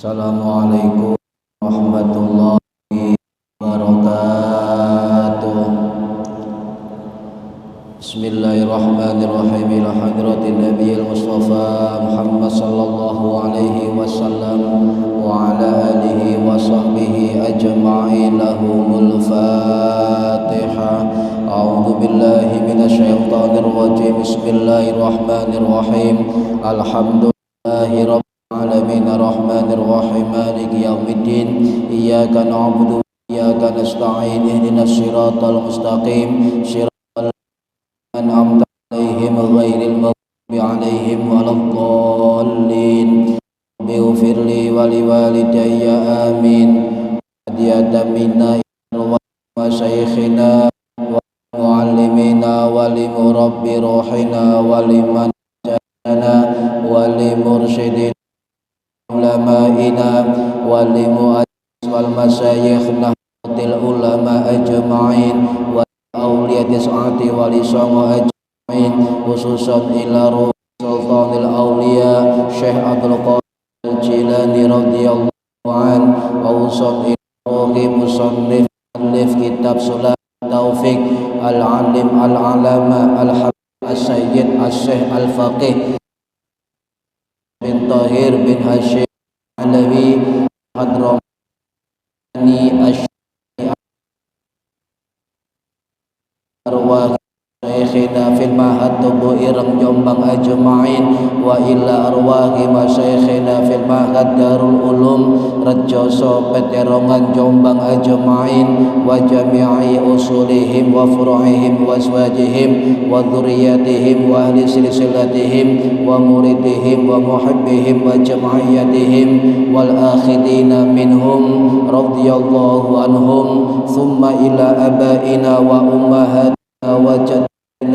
Assalamualaikum warahmatullahi wabarakatuh. Bismillahirrahmanirrahim. Ila hadratin nabiyil mustafa Muhammad sallallahu alaihi wasallam wa ala alihi wa sahbihi ajma'in. Lahumul Fatihah. A'udzu billahi minasyaitonir rajim. Bismillahirrahmanirrahim. Alhamdulillahi rabbil alamin arrahmanir rahim maliki yaumiddin. Iyyaka na'budu wa iyyaka nasta'in. Ihdinas siratal mustaqim siratal ladzina an'amta 'alaihim ghairil maghdubi 'alaihim waladdallin. Rabbighfirli wa liwalidayya amin. Hadiyatan minna ila masyayikhina wa muallimina wa limurabbi ruhina wa liman jana wa limursyidina ulama'ina wa limu'addis wal masyayikh nahdatil ulama ajma'in wa awliyati sa'ati wa lisama ajma'in, khususan ila ruh sultanil awliya Syekh Abdul Qadir Jilani radhiyallahu an, wa usul ila musannif alif kitab Sulam Taufiq al-alim al-alama al-habib as-sayyid as-syekh al-faqih bin Tahir bin Hashim Alawi Hadramani Asy'ari arwah syekhina fil mahad tubuh ireng Jombang ajma'in wa ila arwahi masyayikhina fil mahad Darul Ulum Rejoso Peterongan Jombang ajma'in wa jami'i usulihim wa furu'ihim wa azwajihim wa dzurriyyatihim wa ahli silsilatihim wa muridihim wa muhibbihim wa jama'iyatihim wal akhidina minhum radhiyallahu anhum, thumma ila abaina wa ummahatina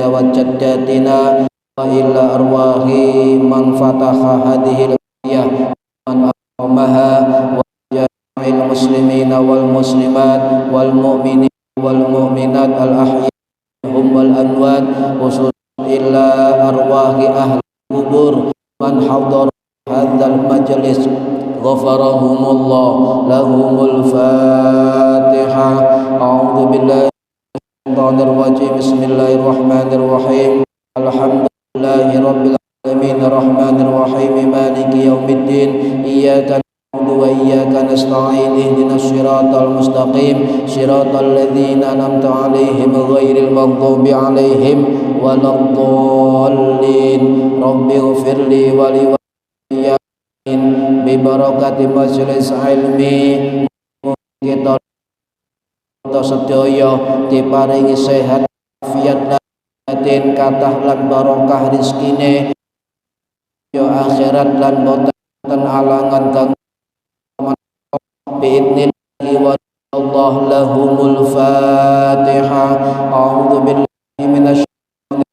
wa jaddatina wa ila arwahi man fataha hadhil ayah man aqamaha wa jami'il muslimina wal muslimat wal mu'minin wal mu'minat al ahya'ihum wal amwat, khususan ila arwahi ahli kubur man hadar hadzal majlis ghafarahumullah. Lahumul Fatihah. A'udzu billahi minasyaitonir rajim. Bismillahirrahmanirrahim. Alhamdulillahi rabbil alamin arrahmanir rahim maliki yaumiddin. Iyyaka na'budu wa iyyaka nasta'in. Ihdinas siratal mustaqim siratal ladzina an'amta 'alaihim ghairil maghdubi 'alaihim waladdallin. Rabbighfirli wa liwalidayya bi barakati majelis ilmi kita sedaya diparingi sehat afiat batin kathah lan barokah rezekine yo akhirat lan boten alangan kang biidznillah wa Allah. Lahumul Fatihah. A'udzu billahi minasyaitonir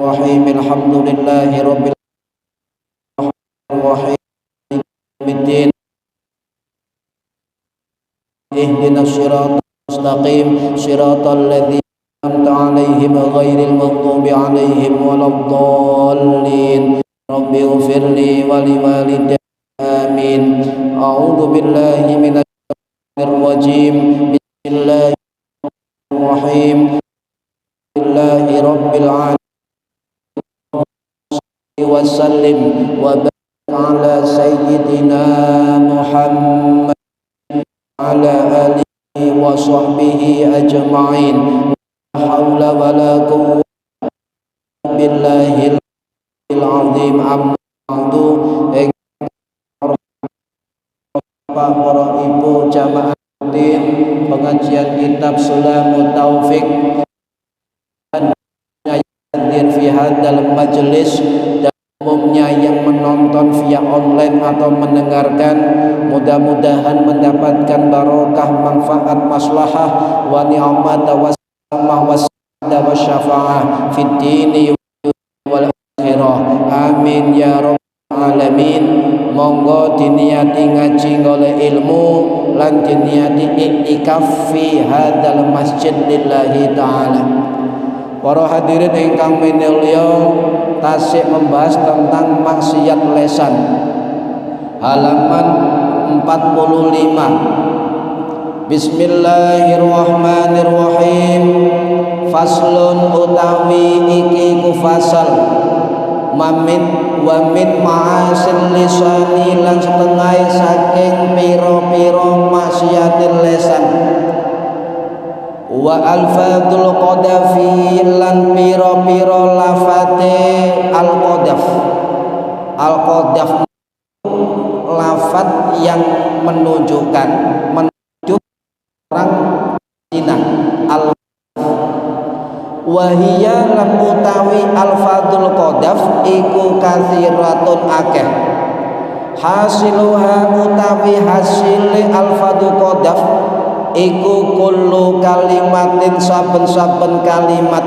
rajim. Alhamdulillahi rabbil alamin middin. Ihdinas siratal mustaqim siratal ladzina an'amta 'alaihim ghairil maghdubi 'alaihim waladdallin. Rabbighfirli wa liwalidayya amin. A'udzu billahi minasyaitonir rajim. Bismillahirrahmanirrahim. Alhamdulillahi rabbil alamin wa sallim wa barik ala sayyidina Muhammad ala alihi wa sahbihi ajma'in. La haula wa la quwwata billahil azim. Amma ba'du. Para ibu jamaah pengajian kitab Sulamut Taufiq hadir fi hadzal majlis, dan umumnya yang menonton via online atau mendengarkan, mudah-mudahan mendapatkan barokah, manfaat, maslahah wa ni'mat wa salamah wa sa'adah wa syafa'ah fid dini wal akhirah. Amin ya rabbal alamin. Monggo diniati ngaji oleh ilmu lan diniati iktikaf fi hadzal masjid lillahi ta'ala. Para hadirin ingkang minulya tasik membahas tentang maksiat lesan. halaman 45. Bismillahirrahmanirrahim. Faslun utawi iki ku fasal mamin wa min ma'asil lisani lan setengah saking piro-piro maksiatil lesan wa alfadul qadafi lan piro-piro lafate al-qadaf. Al-qadaf lafat yang menunjukkan orang zina. Wahia lan utawi alfadul qadaf iku katsiratun akeh. Hasiluha utawi hasile alfadul qadaf iku kullu kalimatin saben-saben kalimat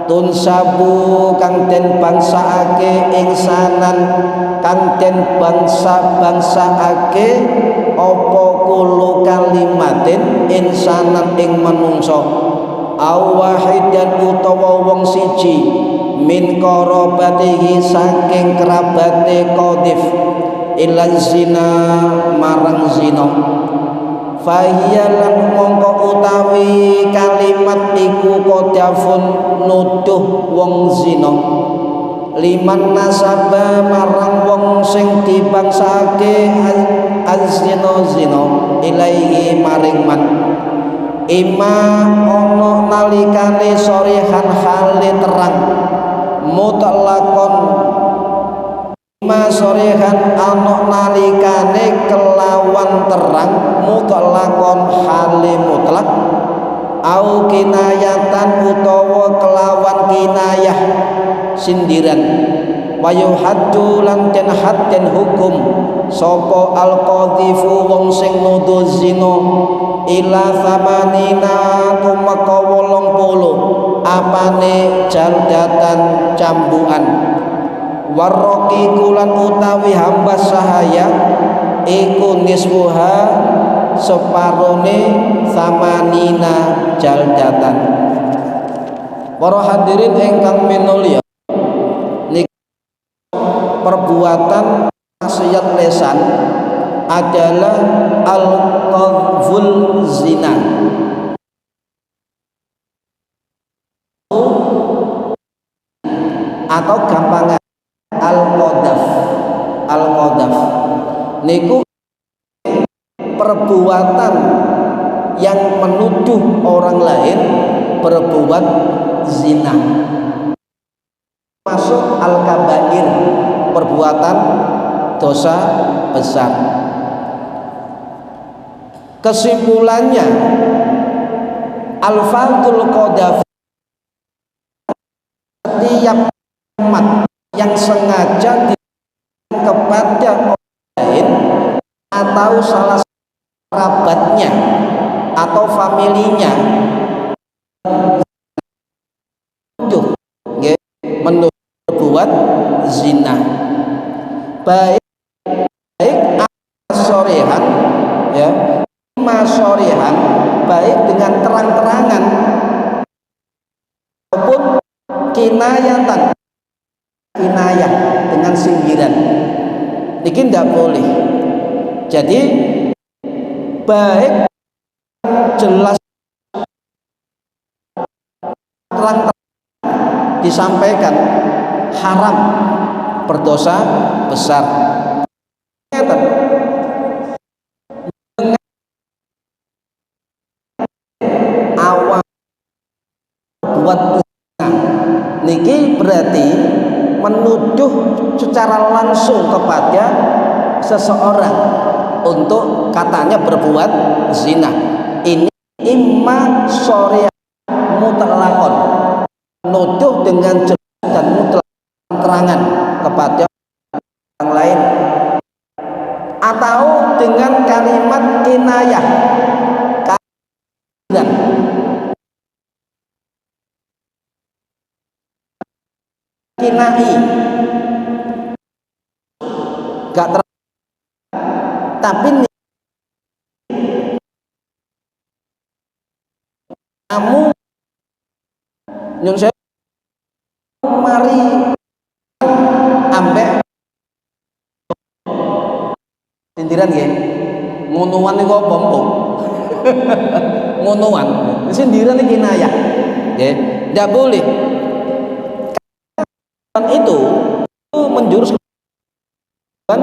tunsabu kang den bangsaake ingsanan kang den bangsaake apa kullu kalimatin insanan ing manungsa aw wahidan utawa wong siji min qarabatihi saking kerabate qadhif ila zina marang zina fahiya lan mongko utawi kalimat iku qadhafun nuduh wong zina liman nasaba marang wong sing dibangsake az-zina zina ilaihi maring man ima ono nalikane sorehan hale terang mutlakon ima sorehan ono nalikane kelawan terang mutlakon hale mutlak au kinayatan utawa kelawan kinayah sindiran wayu haddu lan den had den hukum sapa al-qadhifu wong sing nuduh zina ila samanina tumeka 80 apane jaldatan cambukan warroki kulan utawi hamba sahaya iku nisbuha separone samanina jaldatan. Para hadirin ingkang minulya, perbuatan maksiat lesan adalah al-qadhful zina atau gampangnya al-qadhaf. Al-qadhaf niku perbuatan yang menuduh orang lain berbuat zina, masuk al-kabair, perbuatan dosa besar. Kesimpulannya al-fadhul qadhaf setiap kalimat yang sengaja kepada orang lain atau salah satu kerabatnya atau familinya menuduh berbuat zina, baik sorehan ya masorehan, baik dengan terang-terangan maupun kinayatan, kinayah dengan sindiran. Ini tidak boleh. Jadi baik jelas terang-terangan disampaikan haram, berdosa besar. Awal buat zina niki berarti menuduh secara langsung kepada seseorang untuk katanya berbuat zina. Ini imma syariah mutlaqon, menuduh dengan jelas dan mutlak terangan kepada orang lain, atau dengan kalimat kinayah, kinai gak terang, tapi kamu nyun saya mari ambek sindiran nggih. Ngonoan niku apa empuk? Ngonoan. Sindiran iki kinayah. Nggih. Enggak boleh. Itu menjurus ke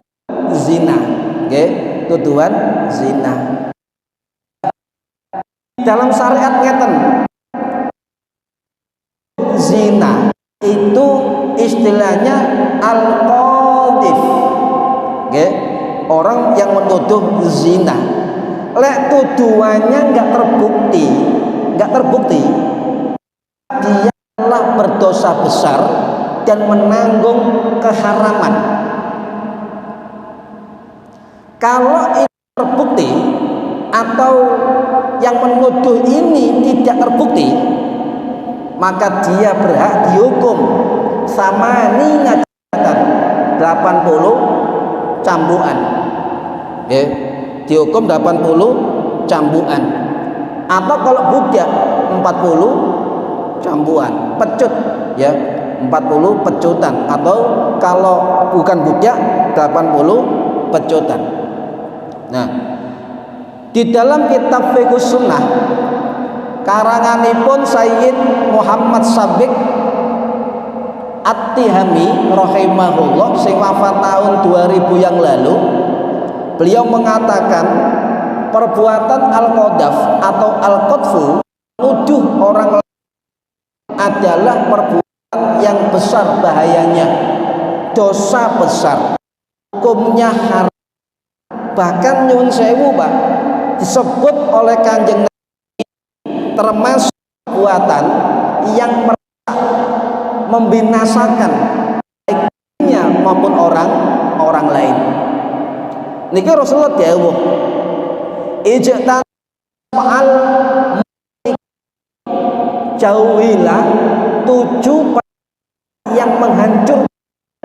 zina. Nggih, tuduhan zina. Dalam syariat ngeten. Zina itu istilahnya al-qadhif. Nggih, orang yang menuduh zina. Lek tuduhannya enggak terbukti, dia telah berdosa besar dan menanggung keharaman. Kalau itu terbukti atau yang menuduh ini tidak terbukti, maka dia berhak dihukum sama nina 80 cambukan. Okay. Dihukum 80 cambukan. Atau kalau budak 40 cambukan, pecut ya, 40 pecutan, atau kalau bukan budak 80 pecutan. Nah, di dalam kitab Fiqh Sunnah karanganipun Sayyid Muhammad Sabiq At-Tihami rahimahullah sing wafat tahun 2000 yang lalu, beliau mengatakan perbuatan al-qadhaf atau al-qadfu menuduh orang lain adalah perbuatan yang besar bahayanya, dosa besar, hukumnya haram. Bahkan nyuwun sewu Pak, disebut oleh Kanjeng Nabi termasuk perbuatan yang merusak, membinasakan baiknya maupun orang lain. Niki Rasulullah dawuh, ijtan al jauhilah 7 yang menghancurkan,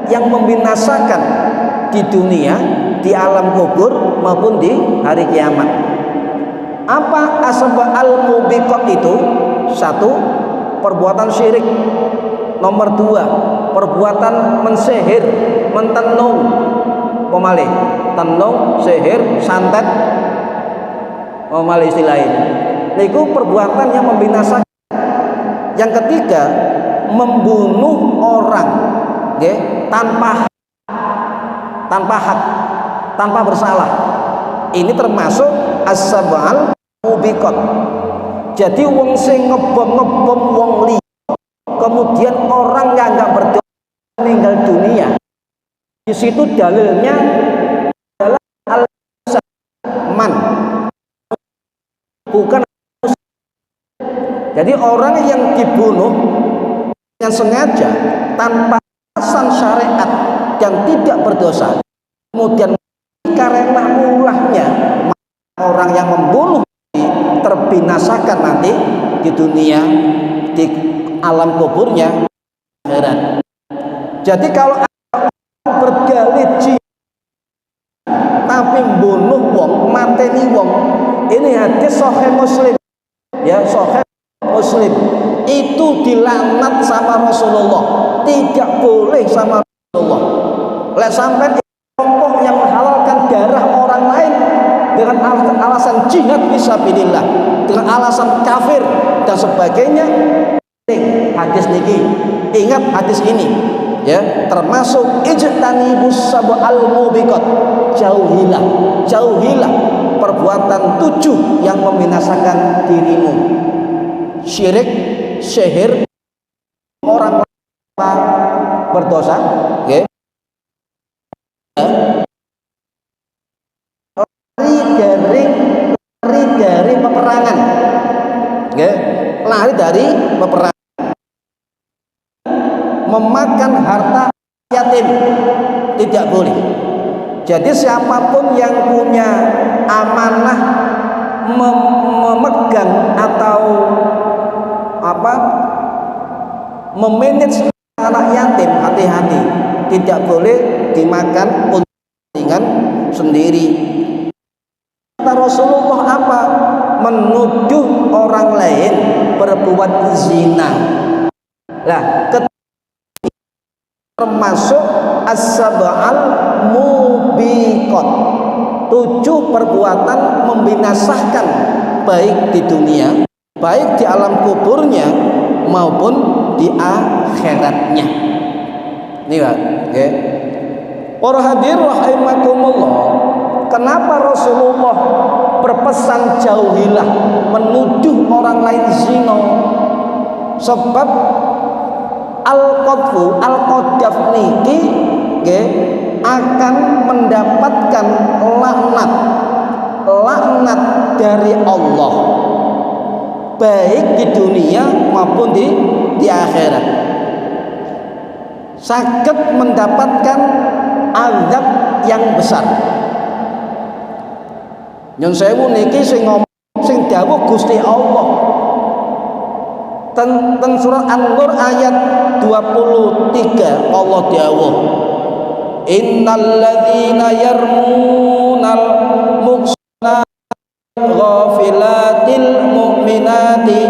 yang membinasakan di dunia, di alam kubur maupun di hari kiamat. Apa asbab al-mubiqat itu? 1, perbuatan syirik. Nomor 2, perbuatan mensihir, mentenung, pemalih, tenung, sihir, santet, pemalih istilahnya. Niku perbuatan yang membinasakan. Yang ketiga, membunuh orang, okay, tanpa hak, tanpa bersalah. Ini termasuk as-sab'al mubiqat. Jadi wong sing ngebom wong liya, kemudian orang yang enggak berdosa meninggal dunia, di situ dalilnya adalah al-man, bukan. Jadi orang yang dibunuh yang sengaja tanpa alasan syariat yang tidak berdosa, kemudian karena ulahnya orang yang membunuh terbinasakan nanti di dunia, di alam kuburnya, akhirat. Jadi kalau berdalih tapi bunuh wong, mateni wong, ini hadis sahih Muslim ya, sahih Muslim, itu dilaknat sama Rasulullah, tidak boleh sama Rasulullah. Lek sampai kelompok yang menghalalkan darah orang lain dengan alasan jihad fisabilillah, dengan alasan kafir dan sebagainya, hadis niki, ingat hadis ini ya, termasuk ijtanibus sab'al mubiqat, jauhilah perbuatan 7 yang membinasakan dirimu. Syirik, sihir, orang berdosa, okay. Lari dari peperangan, okay. Lari dari peperangan, memakan harta yatim, tidak boleh. Jadi siapapun yang punya amanah memegang atau memanage anak yatim, hati-hati, tidak boleh dimakan untuk kepentingan sendiri. Kata Rasulullah apa? Menuduh orang lain berbuat zina. Nah, termasuk as-sab'al mubiqat. 7 perbuatan membinasakan baik di dunia, baik di alam kuburnya maupun di akhiratnya. Ini Pak, okay. Para hadirin rahimakumullah, kenapa Rasulullah berpesan jauhilah menuduh orang lain zina? Sebab al-qadhaf niki nggih akan mendapatkan laknat dari Allah baik di dunia maupun di akhirat. Saged mendapatkan azab yang besar. Nyun sewu niki sing ngomong sing dawuh Gusti Allah ten surat An-Nur ayat 23 Allah dawuh innal ladzina yarmunal muhsanati ghafilatil mu'minati,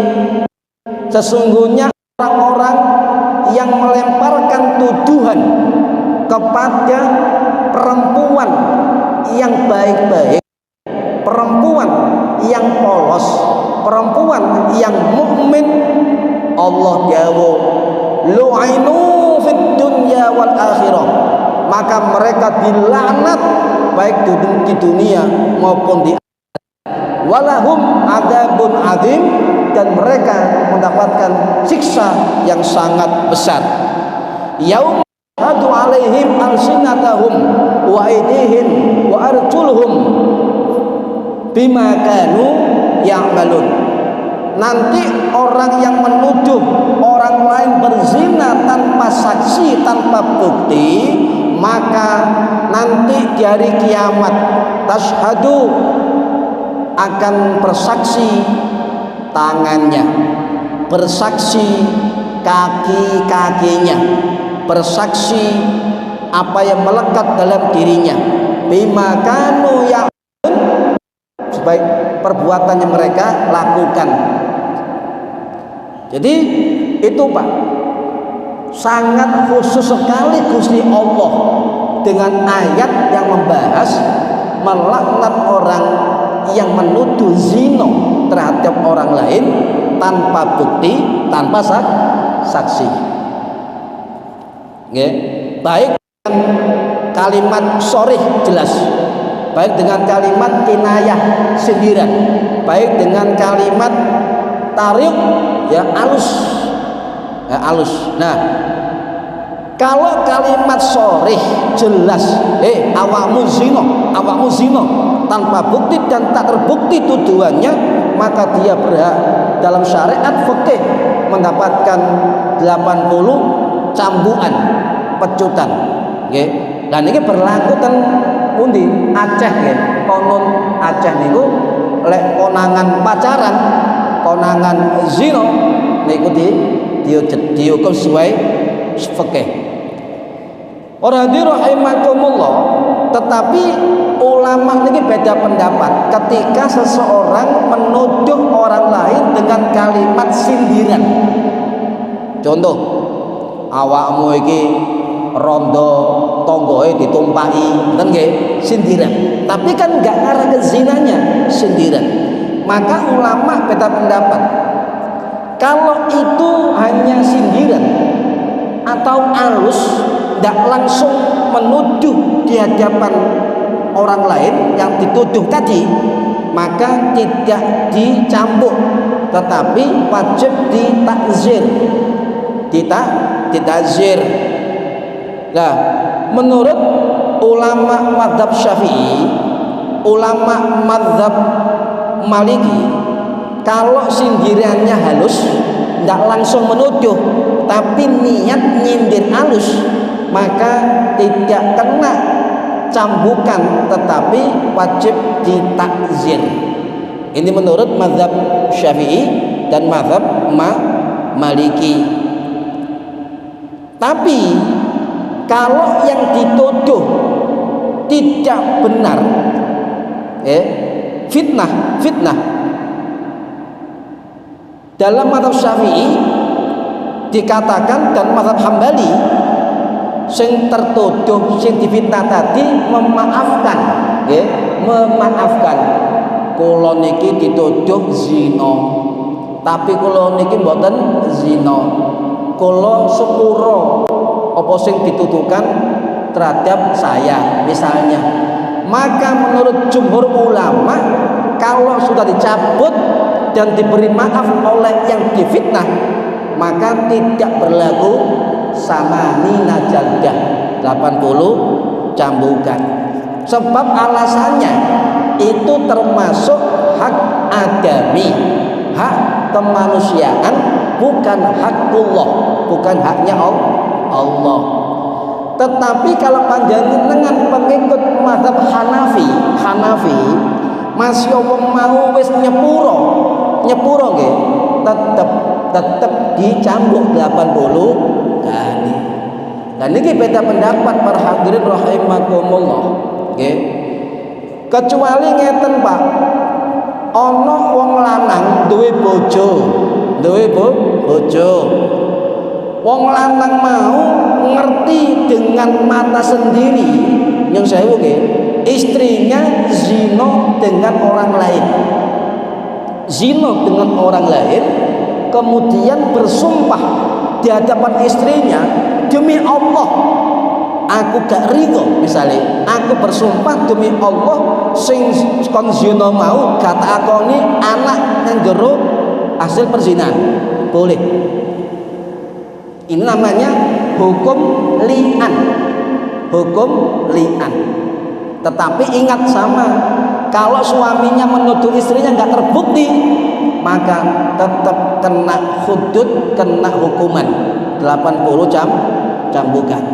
sesungguhnya orang-orang yang melemparkan tuduhan kepada perempuan yang baik-baik, perempuan yang polos, perempuan yang mukmin, Allah dawuh lu'inu fid dunya wal akhirah, maka mereka dilaknat baik di dunia maupun di akhirat. Walahum adzabun adzim, dan mereka mendapatkan siksa yang sangat besar. Yaum hadu alaihim alsinatahum wa aydihim wa arjuluhum bima kanu ya'malun. Nanti orang yang menuduh orang lain berzina tanpa saksi, tanpa bukti, maka nanti di hari kiamat tashhadu akan bersaksi tangannya, bersaksi kaki-kakinya, bersaksi apa yang melekat dalam dirinya, bima kanu ya'malun, sebaik perbuatan yang mereka lakukan. Jadi itu Pak, sangat khusus sekali Gusti Allah dengan ayat yang membahas melaknat orang yang menuduh zina terhadap orang lain tanpa bukti, tanpa saksi. Okay. Baik dengan kalimat sharih jelas, baik dengan kalimat kinayah sindiran, baik dengan kalimat tarik ya alus, Nah, kalau kalimat sharih jelas, awakmu zina tanpa bukti dan tak terbukti tuduhannya, maka dia berhak dalam syariat fikih mendapatkan 80 cambukan pecutan. Nggih. Dan ini berlaku ten pundi? Aceh nggih. Konon Aceh niku lek konangan pacaran, konangan zina niku dihukum sesuai fikih. Ora rahimakumullah, tetapi ulama ini beda pendapat ketika seseorang menuduh orang lain dengan kalimat sindiran. Contoh, awakmu iki rondo tonggoe ditumpahi, ngoten nggih, sindiran. Tapi kan enggak ngarah ke zinanya, sindiran. Maka ulama beda pendapat. Kalau itu hanya sindiran atau alus, tidak langsung menuduh di hadapan orang lain yang dituduh tadi, maka tidak dicambuk, tetapi wajib ditakzir. Ditakzir. Nah, menurut ulama mazhab Syafi'i, ulama mazhab Maliki, kalau sindirannya halus, tidak langsung menuduh, tapi niat nyindir halus, maka tidak kena cambukan, tetapi wajib ditakzir. Ini menurut mazhab Syafi'i dan mazhab Maliki. Tapi kalau yang dituduh tidak benar, fitnah dalam mazhab Syafi'i dikatakan, dan mazhab Hambali, sing tertuduh, sing difitnah tadi memaafkan, memaafkan. Kula niki dituduh zina, tapi kula niki mboten zina. Kula sepuro apa sing dituduhkan terhadap saya misalnya. Maka menurut jumhur ulama, kalau sudah dicabut dan diberi maaf oleh yang difitnah, maka tidak berlaku samanina jaldah, 80 cambukan. Sebab alasannya itu termasuk hak adami, hak kemanusiaan, bukan hakullah, bukan haknya Allah. Tetapi kalau panjenengan pengikut mazhab Hanafi, masih wong mau wis nyepuro nggih, tetep dicambuk 80 kali. Dan ini beda pendapat para hadirin rahimakumullah, nggih. Kecuali ngeten Pak, ana wong lanang duwe bojo. Wong lanang mau ngerti dengan mata sendiri, yang sewu nggih, istrinya zina dengan orang lain. Zina dengan orang lain, kemudian bersumpah di hadapan istrinya, demi Allah aku gak ridho, misalnya aku bersumpah demi Allah sing kon zina mau gak tak akoni anak yang jero hasil perzinahan, boleh. Ini namanya hukum li'an. Tetapi ingat sama, kalau suaminya menuduh istrinya nggak terbukti, maka tetap kena hudud, kena hukuman 80 cambukan.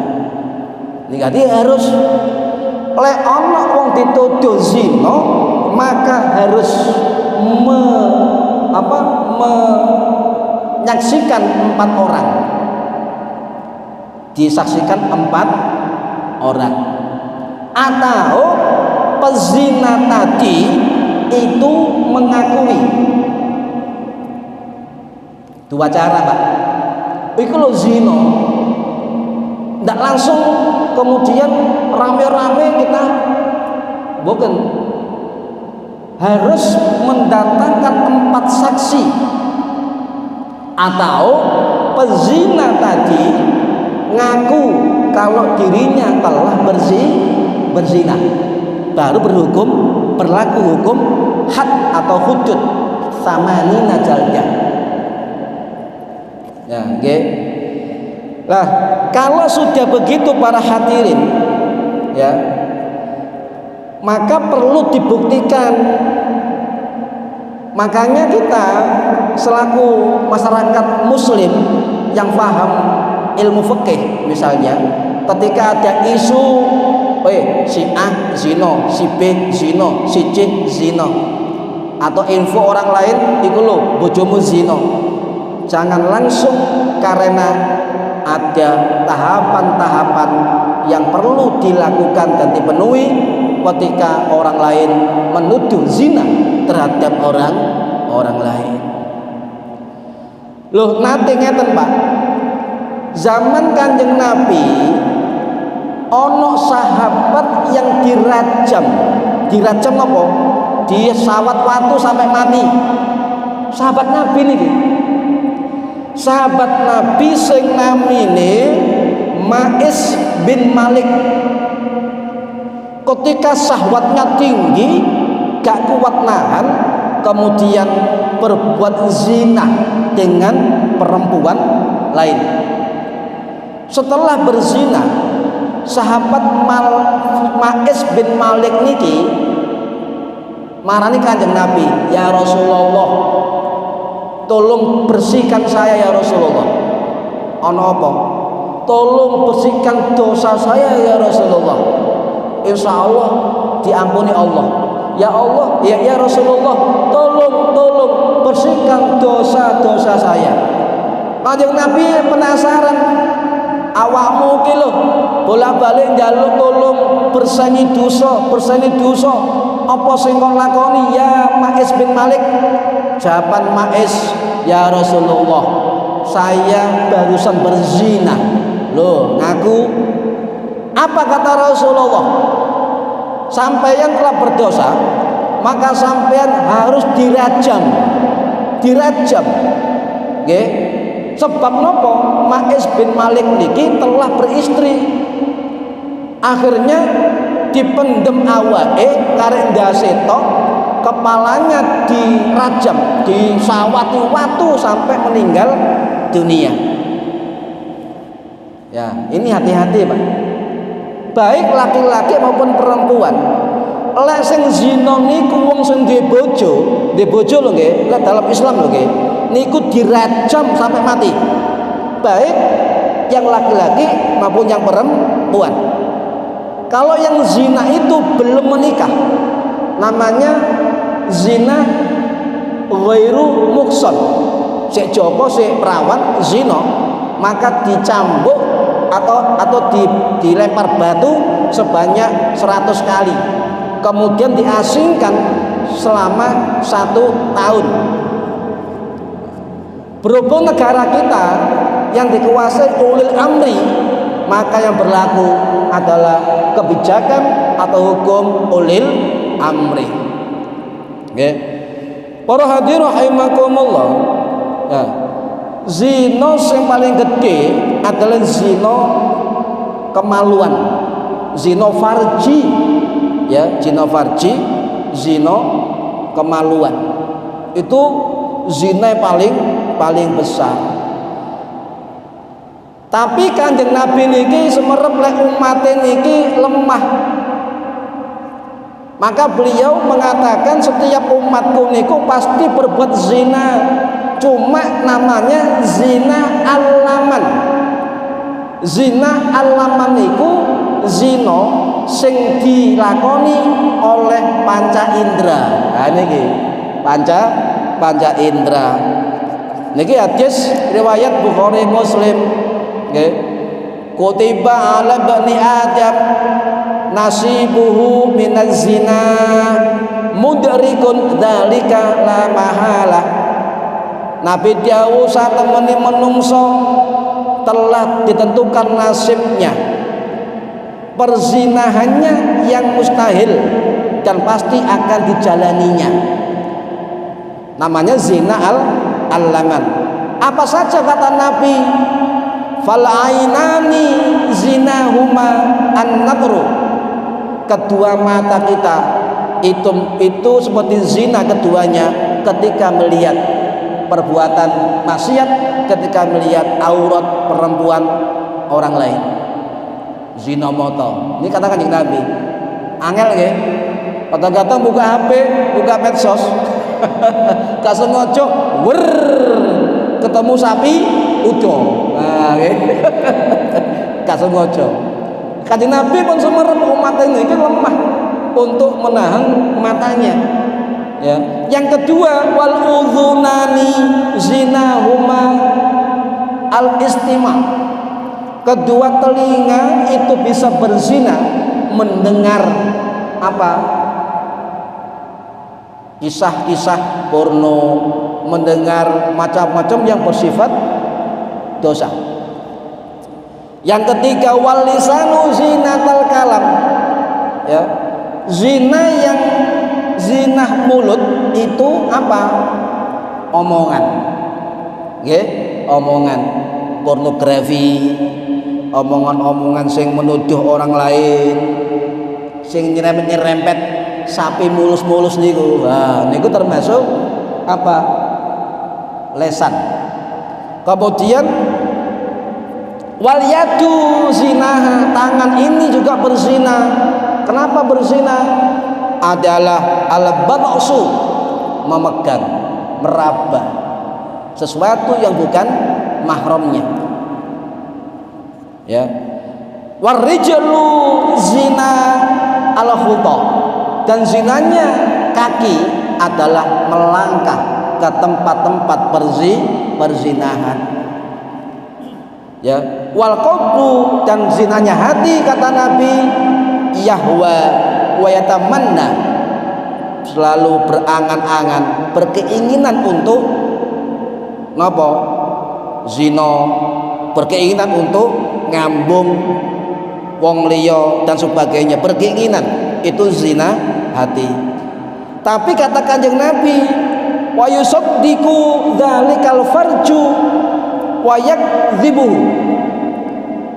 Ini jadi harus oleh ana wong dituduh zina, maka harus menyaksikan 4 orang. Disaksikan 4 orang, atau pezina tadi itu mengakui. 2 cara Pak. Iku lo zina, ndak langsung kemudian rame-rame kita bukan, harus mendatangkan 4 saksi, atau pezina tadi ngaku kalau dirinya telah berzina, baru berlaku hukum had atau hudud samanina jaldah. Ya, okay. Lah, kalau sudah begitu para hadirin, ya, maka perlu dibuktikan. Makanya kita selaku masyarakat muslim yang paham ilmu fikih misalnya, ketika ada isu si A zina, si B zina, si C zina, atau info orang lain iku lho bojomu zina, jangan langsung, karena ada tahapan-tahapan yang perlu dilakukan dan dipenuhi ketika orang lain menuduh zina terhadap orang lain. Loh, nate ngeten Pak, zaman Kanjeng Nabi ono sahabat yang dirajam apa? Dia sawat watu sampai mati. Sahabat Nabi niki. Sahabat Nabi sing namine Ma'is bin Malik. Ketika syahwatnya tinggi, gak kuat nahan, kemudian berbuat zina dengan perempuan lain. Setelah berzina, sahabat Ma'is bin Malik niki marani Kanjeng Nabi, ya Rasulullah, tolong bersihkan saya ya Rasulullah. Ono apa? Tolong bersihkan dosa saya ya Rasulullah. Insya Allah diampuni Allah. Ya Allah, ya Rasulullah, tolong bersihkan dosa-dosa saya. Kanjeng Nabi penasaran, awakmu ki lho bolak-balik njaluk tolong berseni dosa, apa sing kon lakoni ya Ma'is bin Malik? Jawaban Ma'is, ya Rasulullah, saya barusan berzina. Loh, ngaku. Apa kata Rasulullah? sampeyan telah berdosa, maka sampeyan harus dirajam. Nggih. Sebab napa? Ma'is bin Malik niki telah beristri. Akhirnya dipendem awake karek ndase tok, kepalanya dirajam, disawati watu sampai meninggal dunia. Ya, ini hati-hati, Pak. Baik laki-laki maupun perempuan. Lek sing zina niku wong sing duwe bojo lho nggih, lek dalam Islam lho nggih, niku dirajam sampai mati. Baik yang laki-laki maupun yang perempuan. Kalau yang zina itu belum menikah, namanya zina ghairu muhsan. Sik Joko sik perawan zina, maka dicambuk atau dilempar batu sebanyak 100 kali. Kemudian diasingkan selama 1 tahun. Berhubung negara kita yang dikuasai ulil amri, maka yang berlaku adalah kebijakan atau hukum ulil amri. Oke. Para hadirin rahimakumullah. Ya. Zina yang paling gede adalah zina kemaluan, zina farji. Ya, zina farji, zina kemaluan. Itu zina yang paling besar. Tapi Kanjeng Nabi niki semerep lek umat niki lemah. Maka beliau mengatakan setiap umatku niku pasti berbuat zina. Cuma namanya zina alaman. Zina alaman niku zina sing dilakoni oleh panca indera. Nah niki panca indera. Niki hadis riwayat Bukhari Muslim. Nggih. Kutiba ala bani Adam nasibuhu minaz zina mudrikun dzalika la mahala. Nabi dawuh satemene menungso telah ditentukan nasibnya, perzinahannya yang mustahil dan pasti akan dijalaninya. Namanya zina al-laman. Apa saja kata Nabi? Fal ainani zinahuma an-nadru. Kedua mata kita itu seperti zina keduanya ketika melihat perbuatan maksiat, ketika melihat aurat perempuan orang lain. Zina mata. Ini katakan Kanjeng Nabi. Angel nggih. Kadang-kadang buka HP, buka medsos. Gak sengaja ketemu sapi udo. Nah, nggih. Gak sengaja. Kanjeng Nabi pun semerep umat ini lemah untuk menahan matanya. Ya. Yang kedua, wal udhunani zinahuma al istima. Kedua telinga itu bisa berzina mendengar apa? Kisah-kisah porno, mendengar macam-macam yang bersifat dosa. Yang ketiga, wal lisanu zinatal kalam. Ya. Zina mulut itu apa? Omongan. Nggih, omongan pornografi, omongan-omongan sing menuduh orang lain, sing nyerempet sapi mulus-mulus niku. Nah, niku termasuk apa? Lesan. Kemudian wal yadu zinaha, tangan ini juga berzina. Kenapa berzina? Adalah al-bad'su, memegang, meraba sesuatu yang bukan mahramnya. Ya. Warijlu zina al-khuta, dan zinanya kaki adalah melangkah ke tempat-tempat perzinahan. Ya. Wal qalbu, dan zinanya hati kata Nabi, yahwa wa yatamanna, selalu berangan-angan, berkeinginan untuk napa? Zina, berkeinginan untuk ngambung wong liya dan sebagainya, berkeinginan. itu zina hati. Tapi kata Kanjeng Nabi, wa yusaddiqu dzalikal farju wa yakdzibuhu.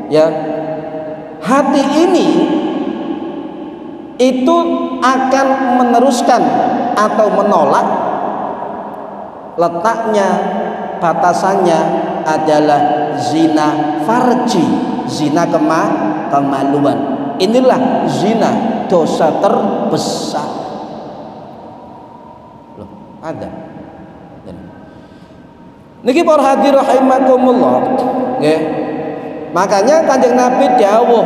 Ya, hati ini itu akan meneruskan atau menolak, letaknya, batasannya adalah zina farji, zina kemaluan. Inilah zina, dosa terbesar. Loh, ada. Niki para hadirin rahimakumullah, nggih. Makanya Kanjeng Nabi dawuh,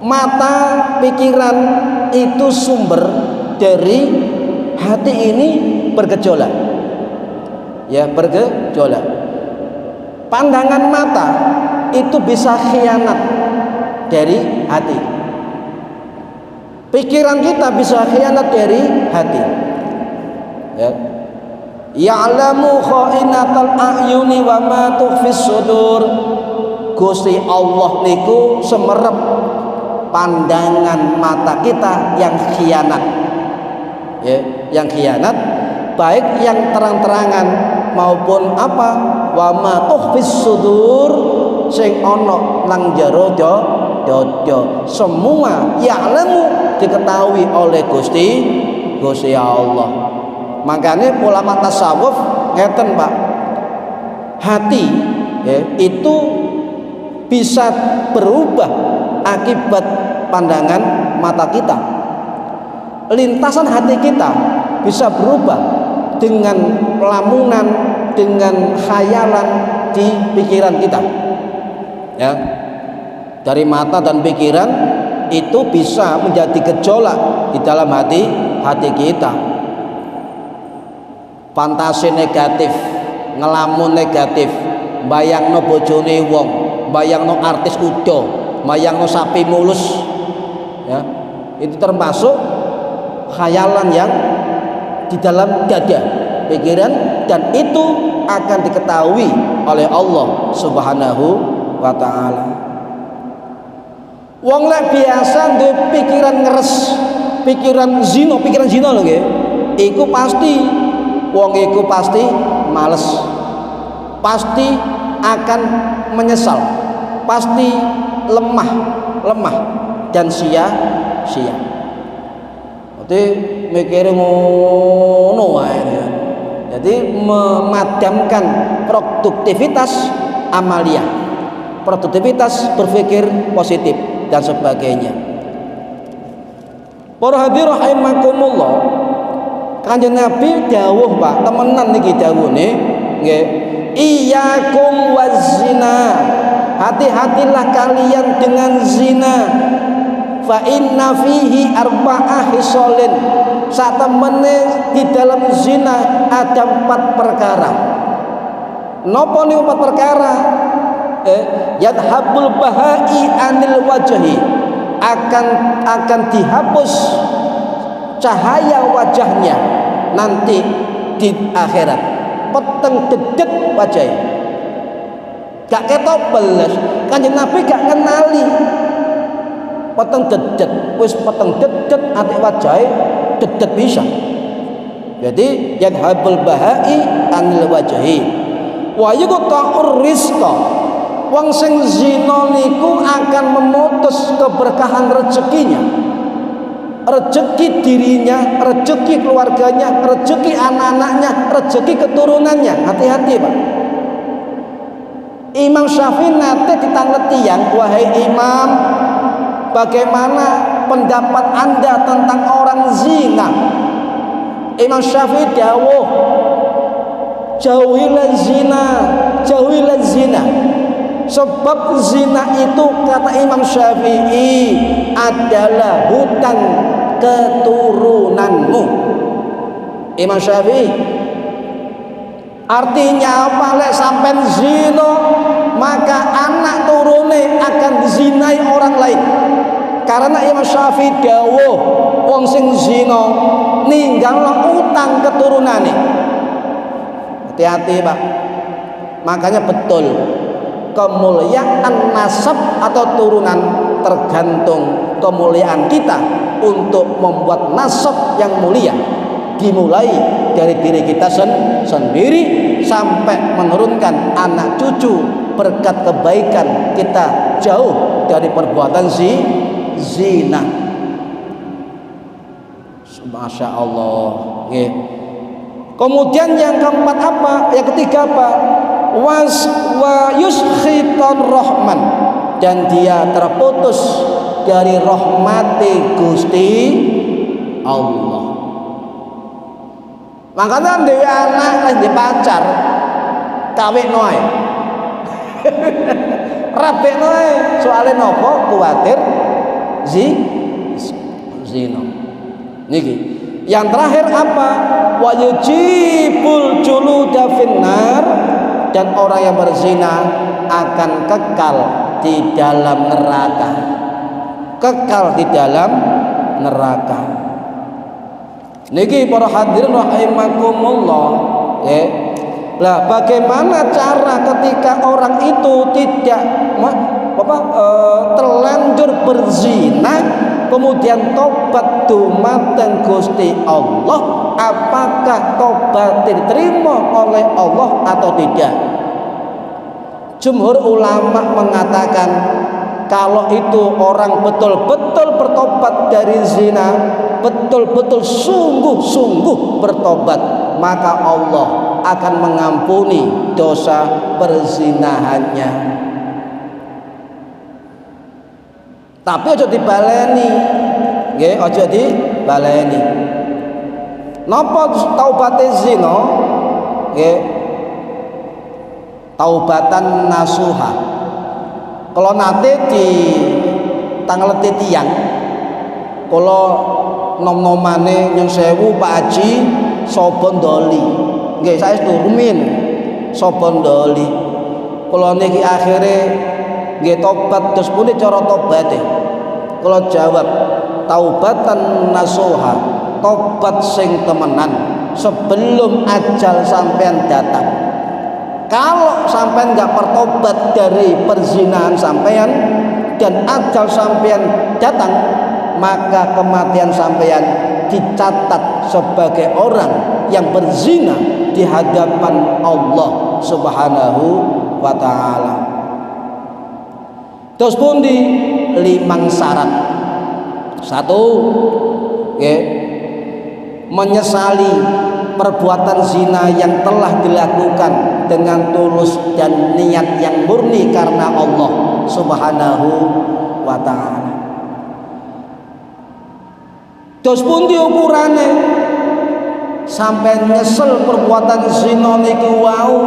mata pikiran itu sumber dari hati ini bergejolak. Ya, bergejolak. Pandangan mata itu bisa khianat dari hati. Pikiran kita bisa khianat dari hati. Ya. Ya'lamu kha'inatal a'yuni wa ma tukhfis sudur. Gusti Allah niku semerep pandangan mata kita yang khianat. Ya, yang khianat baik yang terang-terangan maupun apa wa ma tukhfis sudur sing ana nang jero dodo. Semua ya'lamu diketahui oleh Gusti Allah. Makanya ulama tasawuf ngeten Pak, hati ya, itu bisa berubah akibat pandangan mata kita. Lintasan hati kita bisa berubah dengan lamunan, dengan khayalan di pikiran kita. Ya, dari mata dan pikiran itu bisa menjadi gejolak di dalam hati kita. Fantasi negatif, ngelamun negatif, bayangno bojone wong, bayangno artis udo, bayangno sapi mulus, ya, itu termasuk khayalan yang di dalam dada, pikiran, dan itu akan diketahui oleh Allah Subhanahu wa Ta'ala. Wong lek biasa duwe pikiran ngeres, pikiran zina lho nggih, iku pasti wong iku pasti males, pasti akan menyesal, pasti lemah dan sia-sia. Jadi mikir ngono wae. Jadi memadamkan produktivitas amalia, produktivitas berpikir positif dan sebagainya. Para hadirin rahimakumullah, Kanjeng Nabi dawuh Pak, temenan niki dawuhne nggih, iyyakum wazina, hati-hatilah kalian dengan zina, fa inna fihi arba'ah hisolin, sak temene di dalam zina ada 4 perkara. Napa niku 4 perkara? Yadhabul bahai anil wajhi, akan dihapus cahaya wajahnya nanti di akhirat, peteng dedet wajahnya, gak ketok beles. Kanjeng Nabi gak kenali peteng dedet, wis peteng dedet ati wajahnya dedet bisa. Jadi yadhabul bahai anil wajhi wa yuqta'ur rizqa, wong sing zina niku akan memutus keberkahan rezekinya, rezeki dirinya, rezeki keluarganya, rezeki anak-anaknya, rezeki keturunannya. Hati-hati Pak. Imam Syafi'i nate ditangletian, wahai Imam, bagaimana pendapat Anda tentang orang zina? Imam Syafi'i dawuh, jauhilah zina, jauhilah zina. Sebab zina itu kata Imam Syafi'i adalah hutang keturunanmu. Imam Syafi'i artinya apa? Lek sampai zina maka anak turune akan dizinai orang lain. Karena Imam Syafi'i dawuh wong sing zina ninggalno utang keturunane. Hati-hati Pak. Makanya betul, kemuliaan nasab atau turunan tergantung kemuliaan kita untuk membuat nasab yang mulia, dimulai dari diri kita sendiri sampai menurunkan anak cucu berkat kebaikan kita jauh dari perbuatan zina. Masya Allah. Kemudian yang keempat apa? Yang ketiga apa? Wa yuskhitan rahman, dan dia terputus dari rahmati Gusti Allah. Makanya dia anak di pacar kawin noe rabek noe, soalnya nopo kuatir zina. Niki yang terakhir apa? Wa yujibul juluda finnar, dan orang yang berzina akan kekal di dalam neraka, kekal di dalam neraka. Niki para hadirin rahimakumullah. Lah bagaimana cara ketika orang itu tidak terlanjur berzina kemudian tobat dumateng Gusti Allah, apakah tobat diterima oleh Allah atau tidak? Jumhur ulama mengatakan kalau itu orang betul-betul bertobat dari zina, betul-betul sungguh-sungguh bertobat, maka Allah akan mengampuni dosa perzinahannya. Tapi aja dibaleni, nggih, aja dibaleni. Napa taubate zina? Nggih. Taubatan nasuha. Kalau nate di tanggal tiyang, kalau nom-nomane nyun sewu Pak Haji Sobon Doli. Nggih, saya turumin Sobon Doli. Kalau niki akhire nggih tobat terus pundi cara tobaté? Kalau jawab taubatan nasuha, tobat sing temenan sebelum ajal sampean datang. Kalau sampean nggak bertobat dari perzinahan sampean dan ajal sampean datang, maka kematian sampean dicatat sebagai orang yang berzina di hadapan Allah Subhanahu wa taala. Terus pundi 5 syarat. 1, menyesali perbuatan zina yang telah dilakukan dengan tulus dan niat yang murni karena Allah Subhanahu wa taala. Terus pundi ukurane sampai nyesel perbuatan zina niku wau,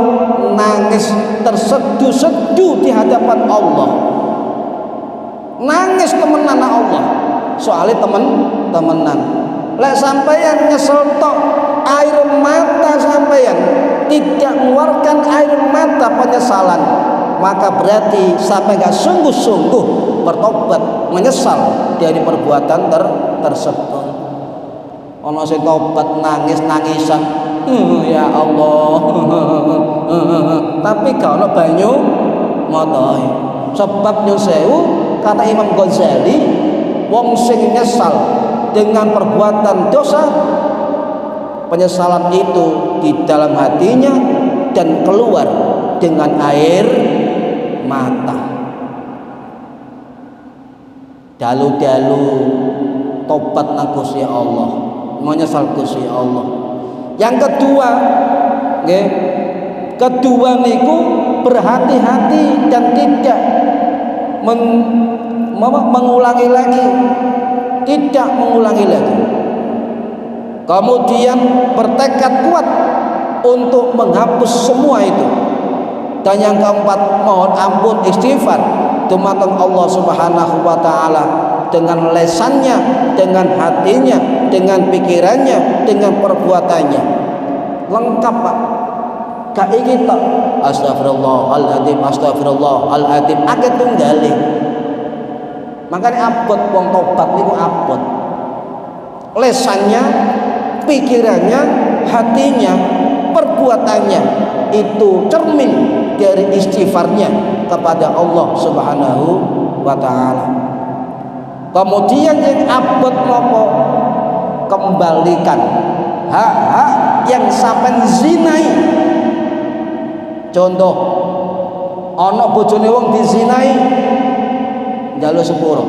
nangis terseduh-seduh di hadapan Allah, nangis temenan Allah, soalnya temenan. Lek sampeyan nyesel tok, air mata sampeyan tidak mengeluarkan air mata penyesalan, maka berarti sampai gak sungguh-sungguh bertobat menyesal dari perbuatan tersebut. Ono sing tobat nangis-nangisan, ya Allah, tapi gak ono banyu motohe. Sebab nyun sewu, kata Imam Ghazali, wong sing nyesal dengan perbuatan dosa, penyesalan itu di dalam hatinya dan keluar dengan air mata. Dalu-dalu tobat nang Gusti Allah, menyesal Gusti Allah. Yang kedua, nggih, kedua niku berhati-hati dan tidak mengulangi lagi, tidak mengulangi lagi. Kemudian bertekad kuat untuk menghapus semua itu. Dan yang keempat, mohon ampun istighfar dumateng Allah Subhanahu wa taala dengan lesannya, dengan hatinya, dengan pikirannya, dengan perbuatannya. Lengkap, Pak. Gak iki tok astagfirullahaladzim, astagfirullahaladzim, akeh tunggale. Makanya abot wong tobat niku abot. Lesannya, pikirannya, hatinya, perbuatannya itu cermin dari istighfarnya kepada Allah Subhanahu wa taala. Kemudian yang abot nopo, kembalikan hak-hak yang sampean zinai. Contoh, ana bojone wong dizinai, njaluk sepuro.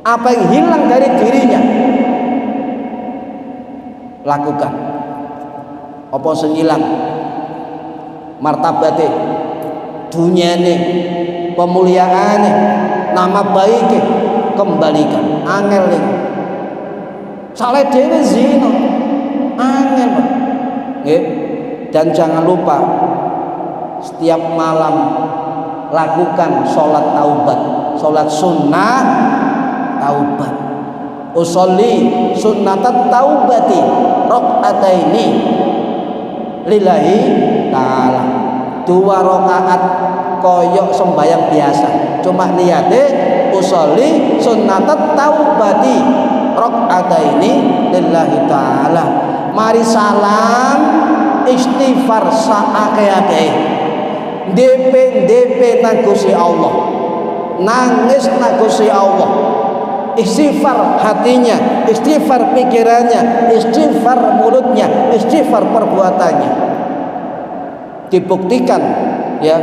Apa yang hilang dari dirinya, lakukan. Apa sing ilang? Martabate, dunyane, pemuliaane, nama baike, kembalikan. Angel iki. Saleh dhewe zina. Angel. Nggih. Dan jangan lupa setiap malam lakukan sholat taubat, sholat sunnah taubat. Usolli sunnatat taubati rakaataini lillahi ta'ala. 2 rakaat koyok sembahyang biasa, cuma niate usolli sunnatat taubati rakaataini lillahi ta'ala. Mari salam istighfar saake-ake, DP nang Gusti Allah, nangis nang Gusti Allah, istighfar hatinya, istighfar pikirannya, istighfar mulutnya, istighfar perbuatannya. Dibuktikan ya,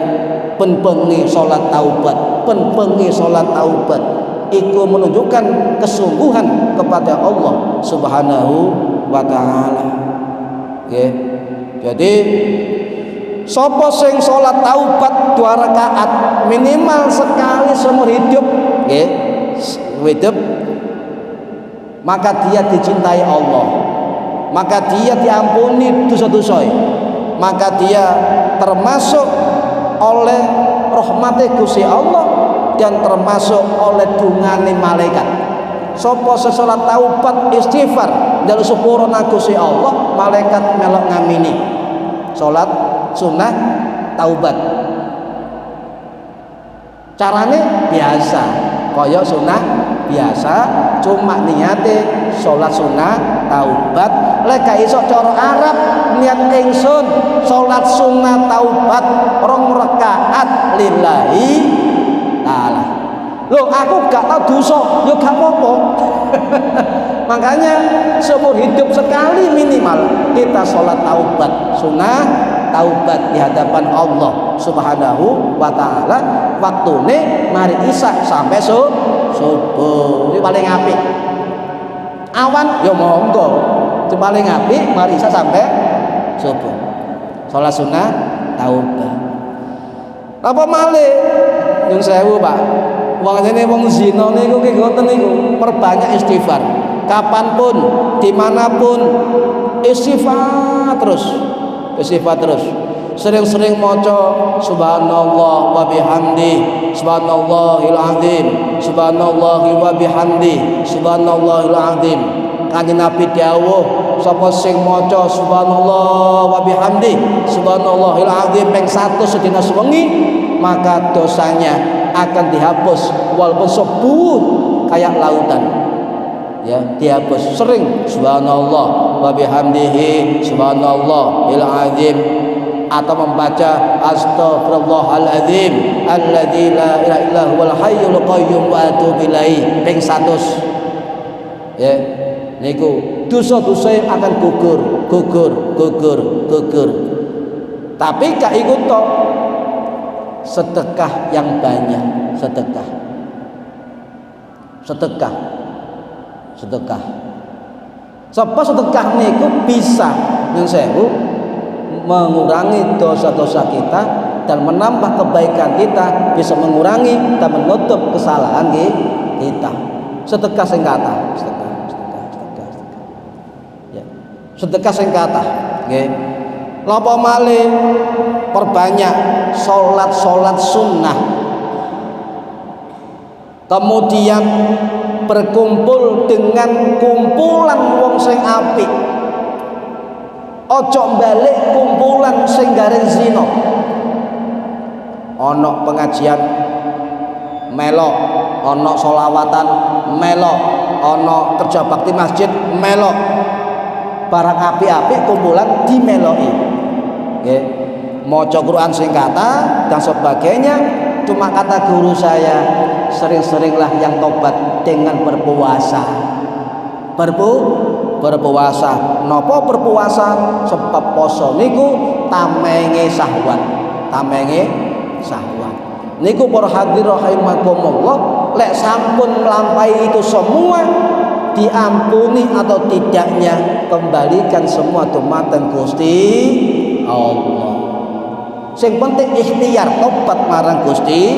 penbengi salat taubat, penbengi salat taubat itu menunjukkan kesungguhan kepada Allah Subhanahu wa taala. Ya. Jadi sapa sing salat taubat 2 rakaat minimal sekali seumur hidup, nggih, hidup, maka dia dicintai Allah, maka dia diampuni dosa-dosa, maka dia termasuk oleh rahmate Gusti Allah dan termasuk oleh dungane malaikat. Sapa salat taubat istighfar njaluk sepuro nang Gusti Allah, malaikat melok ngamini. Salat sunnah taubat. Carane biasa, kaya sunnah biasa, cuma niate salat sunnah taubat. Lek gak iso cara Arab, niat ingsun salat sunnah taubat 2 rakaat lillahi ta'ala. Loh, aku gak tahu dosa, ya gak apa-apa. Makanya seumur hidup sekali minimal kita sholat taubat sunnah taubat di hadapan Allah Subhanahu wa taala. Waktune mari isya sampai subuh. Ini paling apik. Awan ya monggo. Itu paling apik mari isya sampai subuh. Sholat sunnah taubat. Apa malih nyun sewu, Pak? Wong jene wong zina niku ki ngoten niku, perbanyak istighfar. Kapanpun, dimanapun, istighfar terus. Istighfar terus. Sering-sering maca subhanallah wa bihamdi, subhanallahil azim, subhanallahi wa bihamdi, subhanallahil azim. Kanjeng Nabi dawuh, sapa sing maca subhanallah wa bihamdi, subhanallahil azim ping 100 sedina sewengi, maka dosanya akan dihapus walaupun sebuah kayak lautan, ya, dihapus. Sering subhanallah wa bihamdihi subhanallahil azim, atau membaca astaghfirullahaladzim alladzi la ilaha illa huwal hayyul qayyum wa atubu ilaih ping 100. Ya, niku dosa-dosa akan gugur. Tapi gak ikut tok, sedekah yang banyak, sedekah. Sebab sedekah niku bisa nyun sewu mengurangi dosa-dosa kita dan menambah kebaikan kita, bisa mengurangi dan menutup kesalahan kita. Sedekah sing kathah, sedekah. Ya. Sedekah sing kathah, nggih. Lapa malih perbanyak sholat sunnah, kemudian berkumpul dengan kumpulan wong sing apik. Ojo balik kumpulan sing garing zina. Ana pengajian melok, ana sholawatan melok, ana kerja bakti masjid melok. Barang apik-apik kumpulan dimeloki. Nggih. Maca Quran sing kathah dan sebagainya, Cuma kata guru saya, sering-seringlah yang tobat dengan berpuasa. Berpuasa. Napa berpuasa? Sebab poso niku tamenge syahwat. Niku para hadirin rahimakumullah, lek sampun melampaui itu semua, diampuni atau tidaknya kembalikan semua dumateng Gusti Allah. Sing penting ikhtiar tobat marang Gusti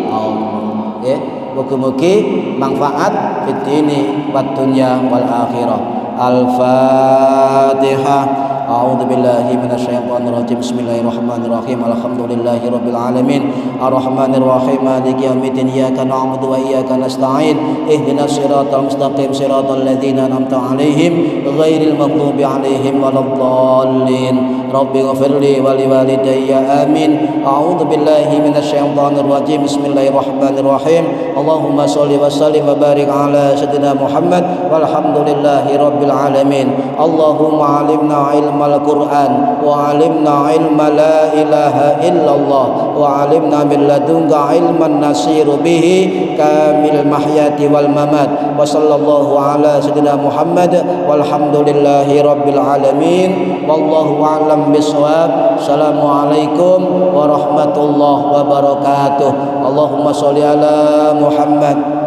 Allah. Ya, mugi-mugi manfaat fid dini wad dunya wal akhirah. Al-Fatihah. A'udzu billahi minasyaitonir rajim. Bismillahirrahmanirrahim. Alhamdulillahi rabbil alamin. Arrahmanir rahim. Maliki yaumiddin. Iyyaka na'budu wa iyyaka nasta'in. Ihdinas siratal mustaqim. Siratal ladzina an'amta 'alaihim ghairil maghdubi 'alaihim waladdallin. Rabbi ighfirli wa liwalidayya. Amin. A'udzu billahi minasyaitonir rajim. Bismillahirrahmanirrahim. Allahumma shalli wa sallim wa barik ala sayyidina Muhammad walhamdulillahi rabbil alamin. Allahumma 'allimna ilmal Qur'an wa 'allimna ilma la ilaha illallah wa 'allimna min ladunka ilman nasiru bihi kamil mahyati wal mamat. Wa sallallahu ala sayyidina Muhammad walhamdulillahi rabbil alamin. Wallahu a'lam bishawab. Assalamualaikum warahmatullahi wabarakatuh. Allahumma sholli ala Muhammad